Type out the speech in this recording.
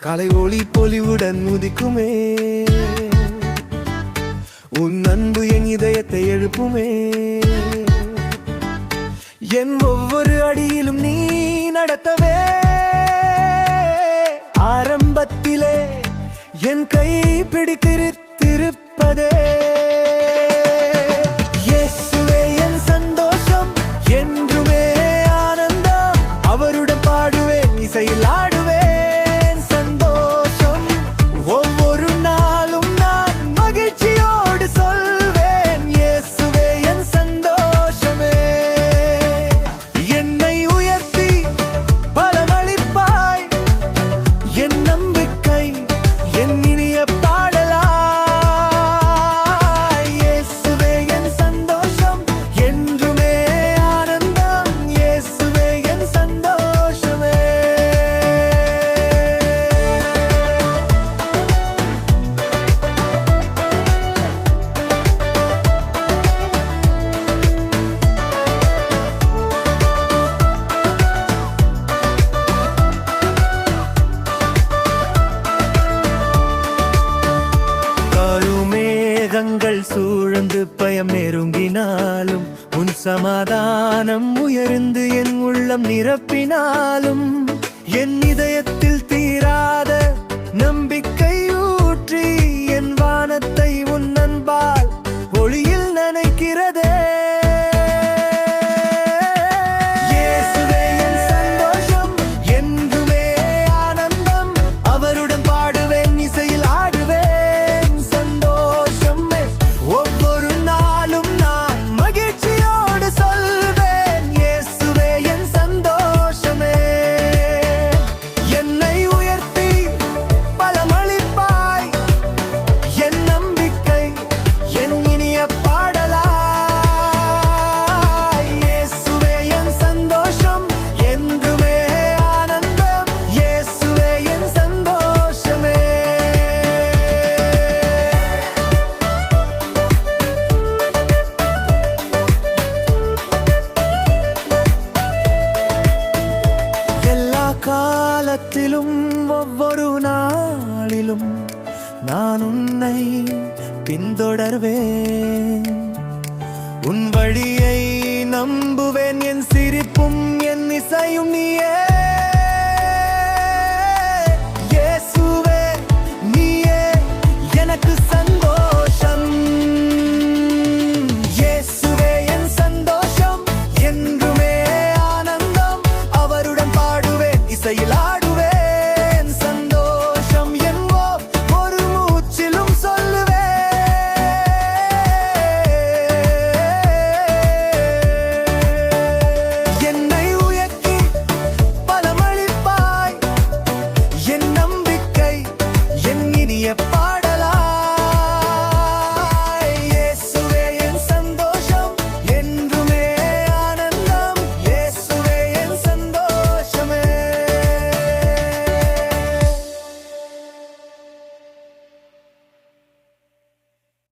காலை ஒளி பொலிவுடன் உதிக்குமே, உன் அன்பு என் இதயத்தை எழுப்புமே. என் ஒவ்வொரு அடியிலும் நீ நடத்தவே, ஆரம்பத்திலே என் கை பிடித்திருப்பதே. இயேசுவே என் சந்தோஷம், என்றுமே ஆனந்தம். அவருடன் பாடுவேன், இசையில் ஆடுவேன் சந்தோஷம். ஒவ்வொரு நாளும் நான் மகிழ்ச்சியோடு சொல்வேன், இயேசுவே என் சந்தோஷமே. என்னை உயர்த்தி பலமளிப்பாய், என் நம்பிக்கை என் இனிய பாடலாய். இயேசுவே என் சந்தோஷம், என்றுமே ஆனந்தம். இயேசுவே என் சந்தோஷமே. கருமேகங்கள் சூழ்ந்து பயம் நெருங்கினாலும், உன் சமாதானம் உயர்ந்து என் உள்ளம் நிரப்பினாலும், என் இதயத்தில் தீராத நம்பிக்கை ஊற்றி என் வானத்தை உன் அன்பால் ஒளியில் நனைக்கிறதே. இயேசுவே என் சந்தோஷம், என்றுமே ஆனந்தம். அவருடன் பாடுவேன், இசையில் ஆடுவேன் சந்தோஷம். ஒவ்வொரு நாளும் நான் மகிழ்ச்சியோடு சொல்வேன், இயேசுவே என் சந்தோஷமே. என்னை உயர்த்தி பலமளிப்பாய், என் நம்பிக்கை என் இனிய பாடலாய். இயேசுவே என் சந்தோஷம், என்றுமே ஆனந்தம். இயேசுவே என் சந்தோஷமே. எல்லா காலத்திலும் ஒவ்வொரு நாளிலும் நான் உன்னை பின்தொடர்வேன். உன் வழியை நம்புவேன், என் சிரிப்பும் என் இசையும் நீயே.